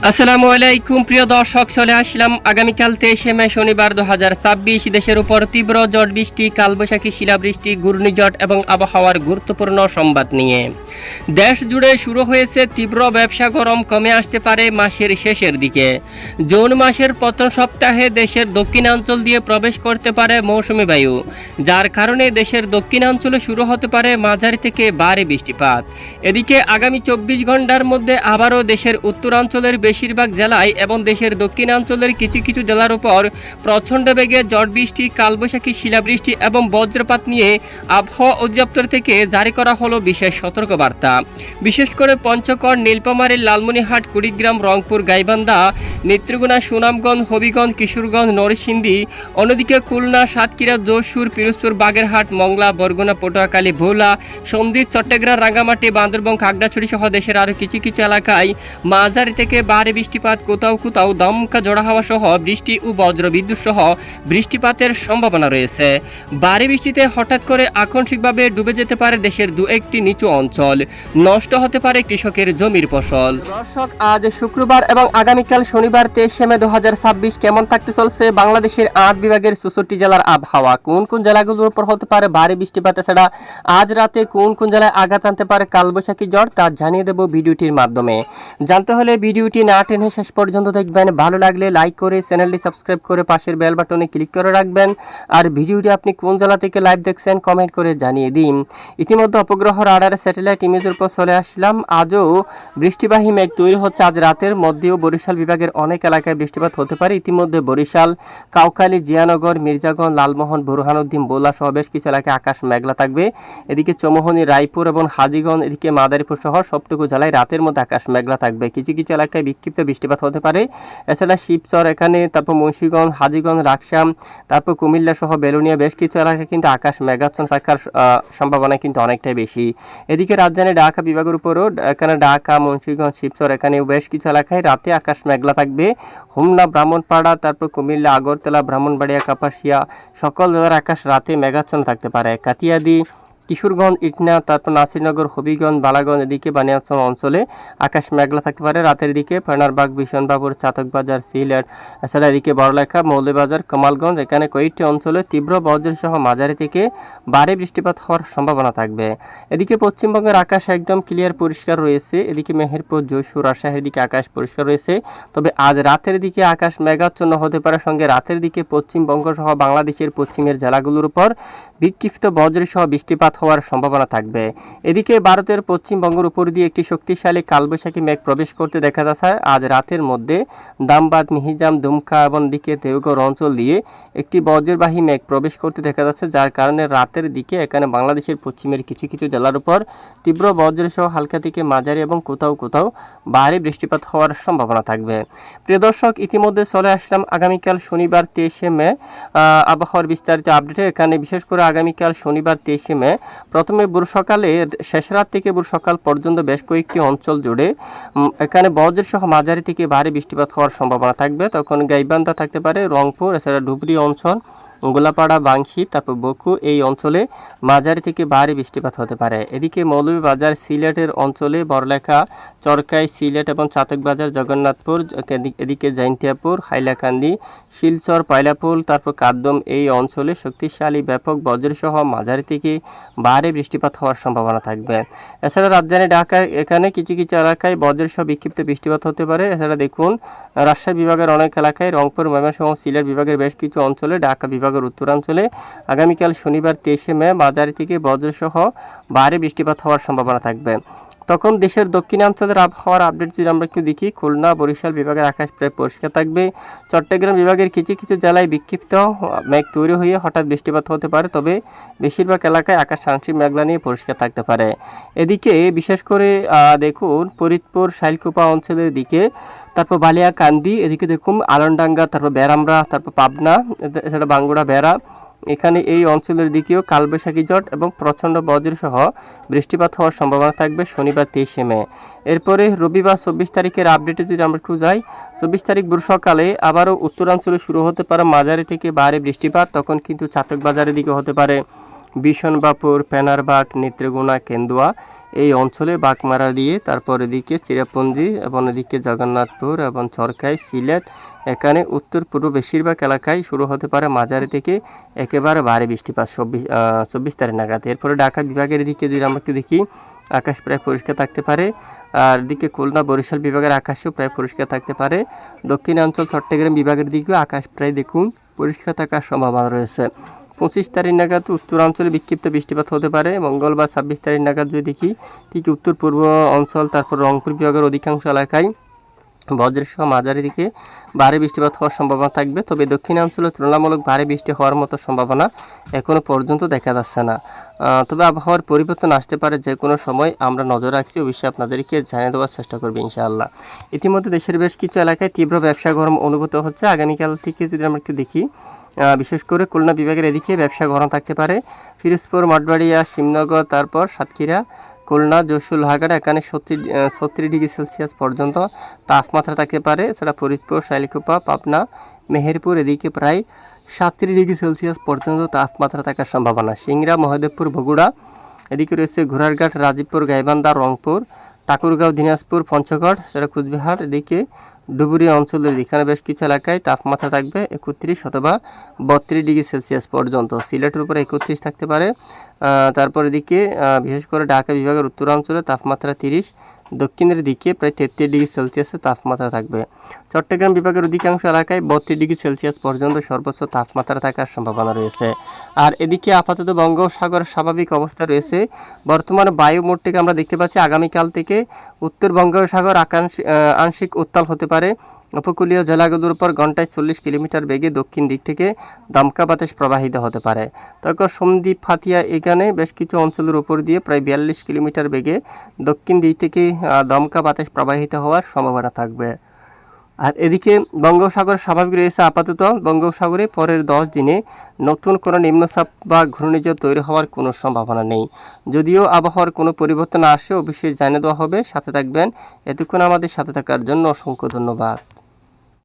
আসসালামু আলাইকুম প্রিয় দর্শক, চলে আসলাম আগামীকাল 23শে মে শনিবার 2026 দেশের উপর তীব্র ঝড় বৃষ্টি, কালবৈশাখী, শিলাবৃষ্টি, ঘূর্ণিঝড় এবং আবহাওয়ার গুরুত্বপূর্ণ সংবাদ নিয়ে। দেশ জুড়ে শুরু হয়েছে তীব্র ব্যবসা গরম, কমে আসতে পারে মাসের শেষের দিকে। জুন মাসের প্রথম সপ্তাহে দেশের দক্ষিণাঞ্চল দিয়ে প্রবেশ করতে পারে মৌসুমী বায়ু, যার কারণে দেশের দক্ষিণাঞ্চলে শুরু হতে পারে মাঝারি থেকে ভারী বৃষ্টিপাত। এদিকে আগামী 24 ঘন্টার মধ্যে আবারও দেশের উত্তরাঞ্চলের বেশিরভাগ জেলায় এবং দেশের দক্ষিণাঞ্চলের কিছু কিছু জেলার উপর প্রচণ্ড বেগে ঝড় বৃষ্টি, কালবৈশাখী, শিলাবৃষ্টি এবং বজ্রপাত নিয়ে আবহাওয়া অধিদপ্তর থেকে জারি করা হলো বিশেষ সতর্কবার্তা। বিশেষ করে পঞ্চগড়, নীলফামারী, লালমনিরহাট, কুড়িগ্রাম, রংপুর, গাইবান্ধা, নেত্রকোনা, সুনামগঞ্জ, হবিগঞ্জ, কিশোরগঞ্জ, নরসিংদী, অন্যদিকে খুলনা, সাতক্ষীরা, যশোর, পিরোজপুর, বাগেরহাট, মংলা, বরগুনা, পটুয়াখালী, ভোলা, সন্দ্বীপ, চট্টগ্রাম, রাঙ্গামাটি, বান্দরবান, খাগড়াছড়ি সহ দেশের আরও কিছু কিছু এলাকায় মাঝারি থেকে ভারী বৃষ্টিপাত, কোথাও কোথাও দমকা ঝড়ো হাওয়া সহ বৃষ্টি ও বজ্রবিদ্যুৎ সহ বৃষ্টিপাতের সম্ভাবনা রয়েছে। ভারী বৃষ্টিতে হঠাৎ করে আকস্মিকভাবে ডুবে যেতে পারে দেশের দু একটি নিচু অঞ্চল, নষ্ট হতে পারে কৃষকের জমির ফসল। দর্শক, আজ শুক্রবার এবং আগামীকাল শনিবার 23শে মে 2026 কেমন থাকতে চলছে বাংলাদেশের 8 বিভাগের 64 জেলার আবহাওয়া, কোন কোন জেলাগুলোর উপর হতে পারে ভারী বৃষ্টিপাত, এছাড়া আজ রাতে কোন কোন জেলায় আঘাত আনতে পারে কালবৈশাখী ঝড়, তা জানিয়ে দেব ভিডিওটির মাধ্যমে। জানতে হলে ভিডিওটি না টেনে শেষ পর্যন্ত দেখবেন। ভালো লাগলে লাইক করে চ্যানেলটি সাবস্ক্রাইব করে পাশের বেল বাটনে ক্লিক করে রাখবেন। আর ভিডিওটি আপনি কোন জেলা থেকে লাইভ দেখছেন কমেন্ট করে জানিয়ে দিন। ইতিমধ্যে উপগ্রহ রাডার স্যাটেলাইট ইমেজের উপর চলে আসলাম। আজও বৃষ্টিবাহী মেঘ তৈরি হচ্ছে। আজ রাতের মধ্যেও বরিশাল বিভাগের অনেক এলাকায় বৃষ্টিপাত হতে পারে। ইতিমধ্যে বরিশাল, কাউখালী, জিয়ানগর, মির্জাগঞ্জ, লালমোহন, বুরহানুদ্দিন, বোলা সহ বেশ কিছু এলাকায় আকাশ মেঘলা থাকবে। এদিকে চৌমুহনী, রায়পুর এবং হাজীগঞ্জ, এদিকে মাদারীপুর সহ সবটুকু জেলায় রাতের মধ্যে আকাশ মেঘলা থাকবে। কিছু কিছু এলাকায় বিক্ষিপ্ত বৃষ্টিপাত হতে পারে। এছাড়া শিবচর, এখানে তারপর মুন্সিগঞ্জ, হাজীগঞ্জ, রাকসাম, তারপর কুমিল্লা সহ বেলুনিয়া বেশ কিছু এলাকায় কিন্তু আকাশ মেঘাচ্ছন্ন থাকার সম্ভাবনা কিন্তু অনেকটাই বেশি। এদিকে রাজধানী ঢাকা বিভাগের উপরও এখানে ঢাকা, মুন্সিগঞ্জ, শিবচর এখানেও বেশ কিছু এলাকায় রাতে আকাশ মেঘলা থাকবে। হোমনা, ব্রাহ্মণপাড়া, তারপর কুমিল্লা, আগরতলা, ব্রাহ্মণবাড়িয়া, কাপাসিয়া সকল জেলার আকাশ রাতে মেঘাচ্ছন্ন থাকতে পারে। কাতিয়াদি, কিশোরগঞ্জ, ইটনা, তারপর নাসিরনগর, হবিগঞ্জ, বালাগঞ্জ, এদিকে বানিয়াচং অঞ্চলে আকাশ মেঘলা থাকতে পারে রাতের দিকে। ফেনারবাগ, বিশনবাবুর, চাতকবাজার, সিলেট, এছাড়া এদিকে বড়লেখা, মৌলভীবাজার, কামালগঞ্জ এখানে কয়েকটি অঞ্চলে তীব্র বজ্রসহ মাঝারি থেকে ভারী বৃষ্টিপাত হওয়ার সম্ভাবনা থাকবে। এদিকে পশ্চিমবঙ্গের আকাশ একদম ক্লিয়ার পরিষ্কার রয়েছে। এদিকে মেহেরপুর, যশোর, রাজশাহীর দিকে আকাশ পরিষ্কার রয়েছে। তবে আজ রাতের দিকে আকাশ মেঘাচ্ছন্ন হতে পারে, সঙ্গে রাতের দিকে পশ্চিমবঙ্গ সহ বাংলাদেশের পশ্চিমের জেলাগুলোর উপর বিক্ষিপ্ত বজ্রসহ বৃষ্টিপাত হওয়ার সম্ভাবনা থাকবে। এদিকে ভারতের পশ্চিমবঙ্গের উপর দিয়ে একটি শক্তিশালী কালবৈশাখী মেঘ প্রবেশ করতে দেখা যাচ্ছে। আজ রাতের মধ্যে দামবাদ, মিহিজাম, দুমকা এবং দিকে দেওঘর অঞ্চল দিয়ে একটি বজ্রবাহী মেঘ প্রবেশ করতে দেখা যাচ্ছে, যার কারণে রাতের দিকে এখানে বাংলাদেশের পশ্চিমের কিছু কিছু জেলার উপর তীব্র বজ্রসহ হালকা থেকে মাঝারি এবং কোথাও কোথাও ভারী বৃষ্টিপাত হওয়ার সম্ভাবনা থাকবে। প্রিয় দর্শক, ইতিমধ্যে চলে আসলাম আগামীকাল শনিবার 23শে মে আবহাওয়ার বিস্তারিত আপডেটে। এখানে বিশেষ করে আগামীকাল শনিবার 23শে মে প্রথমে ভোর সকালে শেষ রাত থেকে ভোর সকাল পর্যন্ত বেশ কয়েকটি অঞ্চল জুড়ে এখানে বজ্রসহ মাঝারি থেকে ভারী বৃষ্টিপাত হওয়ার সম্ভাবনা থাকবে। তখন গাইবান্ধা থাকতে পারে, রংপুর, এছাড়া ধুবড়ী অঞ্চল, গোলাপাড়া, বাংশী, তারপর বকু এই অঞ্চলে মাঝারি থেকে ভারী বৃষ্টিপাত হতে পারে। এদিকে মৌলভীবাজার, সিলেটের অঞ্চলে বড়লেখা, চরকাই, সিলেট এবং চাতকবাজার, জগন্নাথপুর, এদিকে জৈন্তিয়াপুর, হাইলাকান্দি, শিলচর, পাইলাপুল, তারপর কাদ্দম এই অঞ্চলে শক্তিশালী ব্যাপক বজ্রসহ মাঝারি থেকে ভারী বৃষ্টিপাত হওয়ার সম্ভাবনা থাকবে। এছাড়া রাজধানী ঢাকার এখানে কিছু কিছু এলাকায় বজ্রসহ বিক্ষিপ্ত বৃষ্টিপাত হতে পারে। এছাড়া দেখুন রাজশাহী বিভাগের অনেক এলাকায়, রংপুর, ময়মনসিংহ, সিলেট বিভাগের বেশ কিছু অঞ্চলে, ঢাকা বিভাগের উত্তরাঞ্চলে আগামীকাল শনিবার 23শে মে মাঝারি থেকে বজ্রসহ ভারী বৃষ্টিপাত হওয়ার সম্ভাবনা থাকবে। তখন দেশের দক্ষিণাঞ্চলের আবহাওয়ার আপডেট যদি আমরা একটু দেখি, খুলনা, বরিশাল বিভাগের আকাশ প্রায় পরিষ্কার থাকবে। চট্টগ্রাম বিভাগের কিছু কিছু জেলায় বিক্ষিপ্ত মেঘ তৈরি হয়ে হঠাৎ বৃষ্টিপাত হতে পারে, তবে বেশিরভাগ এলাকায় আকাশ আংশিক মেঘলা নিয়ে পরিষ্কার থাকতে পারে। এদিকে বিশেষ করে দেখুন ফরিদপুর, শাইলকুপা অঞ্চলের দিকে, তারপর বালিয়াকান্দি, এদিকে দেখুন আলনডাঙ্গা, তারপর বেরামরা, তারপর পাবনা, এছাড়া বাঙ্গুড়া, বেড়া এখানে এই অঞ্চলের দিকেও কালবৈশাখী ঝড় এবং প্রচণ্ড বজ্রসহ বৃষ্টিপাত হওয়ার সম্ভাবনা থাকবে শনিবার 23শে মে। এরপরে রবিবার 24 তারিখের আপডেটে যদি আমরা একটু যাই, 24 তারিখ ভোর সকালে আবারও উত্তরাঞ্চলে শুরু হতে পারে মাঝারি থেকে ভারী বৃষ্টিপাত। তখন কিন্তু চাতকবাজারের দিকে হতে পারে, বিশনবাপুর, ফেনারবাগ, নেত্রকোনা, কেন্দুয়া এই অঞ্চলে বাগমারা দিয়ে তারপর এদিকে চিরাপুঞ্জি এবং এদিকে জগন্নাথপুর এবং চরকাই সিলেট এখানে উত্তর পূর্ব বেশিরভাগ এলাকায় শুরু হতে পারে মাঝারি থেকে একেবারে ভারী বৃষ্টিপাত 24 তারিখ নাগাদ। এরপরে ঢাকা বিভাগের দিকে যদি আমরা একটু দেখি আকাশ প্রায় পরিষ্কার থাকতে পারে। আর এদিকে খুলনা বরিশাল বিভাগের আকাশও প্রায় পরিষ্কার থাকতে পারে। দক্ষিণাঞ্চল চট্টগ্রাম বিভাগের দিকেও আকাশ প্রায় দেখুন পরিষ্কার থাকার সম্ভাবনা রয়েছে। 25 তারিখ নাগাদ উত্তরাঞ্চলে বিক্ষিপ্ত বৃষ্টিপাত হতে পারে। মঙ্গলবার 26 তারিখ নাগাদ যদি দেখি ঠিক উত্তর পূর্ব অঞ্চল তারপর রংপুর বিভাগের অধিকাংশ এলাকায় বজ্রের সহ মাঝারি দিকে ভারী বৃষ্টিপাত হওয়ার সম্ভাবনা থাকবে। তবে দক্ষিণাঞ্চলে তুলনামূলক ভারী বৃষ্টি হওয়ার মতো সম্ভাবনা এখনও পর্যন্ত দেখা যাচ্ছে না। তবে আবহাওয়ার পরিবর্তন আসতে পারে যে কোনো সময়, আমরা নজর রাখছি, অবশ্যই আপনাদেরকে জানিয়ে দেওয়ার চেষ্টা করব ইনশাআল্লাহ। ইতিমধ্যে দেশের বেশ কিছু এলাকায় তীব্র ব্যবসা গরম অনুভূত হচ্ছে। আগামীকাল থেকে যদি আমরা একটু দেখি বিশেষ করে খুলনা বিভাগের এদিকে ব্যবসা গরম থাকতে পারে। ফিরোজপুর, মঠবাড়িয়া, শিবনগর, তারপর সাতক্ষীরা, খুলনা, যশোর, লোহাগাড়া এখানে 36 ডিগ্রি সেলসিয়াস পর্যন্ত তাপমাত্রা থাকতে পারে। এছাড়া ফরিদপুর, শাইলকুপা, পাবনা, মেহেরপুর এদিকে প্রায় 37 ডিগ্রি সেলসিয়াস পর্যন্ত তাপমাত্রা থাকার সম্ভাবনা। সিংড়া, মহদেবপুর, বগুড়া এদিকে রয়েছে ঘোড়ারঘাট, রাজীবপুর, গাইবান্ধা, রংপুর, ঠাকুরগাঁও, দিনাজপুর, পঞ্চগড়, সেটা কুচবিহার এদিকে ডুবুরি অঞ্চলের এখানে বেশ কিছু এলাকায় তাপমাত্রা থাকবে 31 অথবা 32 ডিগ্রি সেলসিয়াস পর্যন্ত। সিলেটের উপরে 31 থাকতে পারে। তারপর এদিকে বিশেষ করে ঢাকা বিভাগের উত্তরাঞ্চলে তাপমাত্রা 30, দক্ষিণের দিকে প্রায় 33 ডিগ্রি সেলসিয়াসের তাপমাত্রা থাকবে। চট্টগ্রাম বিভাগের অধিকাংশ এলাকায় 32 ডিগ্রি সেলসিয়াস পর্যন্ত সর্বোচ্চ তাপমাত্রা থাকার সম্ভাবনা রয়েছে। আর এদিকে আপাতত বঙ্গোপসাগর স্বাভাবিক অবস্থা রয়েছে। বর্তমানে বায়ু মোড থেকে আমরা দেখতে পাচ্ছি আগামীকাল থেকে উত্তর বঙ্গোপসাগর আংশিক উত্তাল হতে পারে। উপকূলীয় জেলাগুলোর উপর ঘন্টায় 40 কিলোমিটার বেগে দক্ষিণ দিক থেকে দমকা বাতাস প্রবাহিত হতে পারে। তারপর সন্দ্বীপ, ফাতিয়া এখানে বেশ কিছু অঞ্চলের উপর দিয়ে প্রায় 42 কিলোমিটার বেগে দক্ষিণ দিক থেকে দমকা বাতাস প্রবাহিত হওয়ার সম্ভাবনা থাকবে। আর এদিকে বঙ্গোপসাগর স্বাভাবিক রয়েছে আপাতত। বঙ্গোপসাগরে পরের 10 দিনে নতুন কোনো নিম্নচাপ বা ঘূর্ণিঝড় তৈরি হওয়ার কোনো সম্ভাবনা নেই। যদিও আবহাওয়ার কোনো পরিবর্তন আসে অবশ্যই জানিয়ে দেওয়া হবে। সাথে থাকবেন। এতক্ষণ আমাদের সাথে থাকার জন্য অসংখ্য ধন্যবাদ।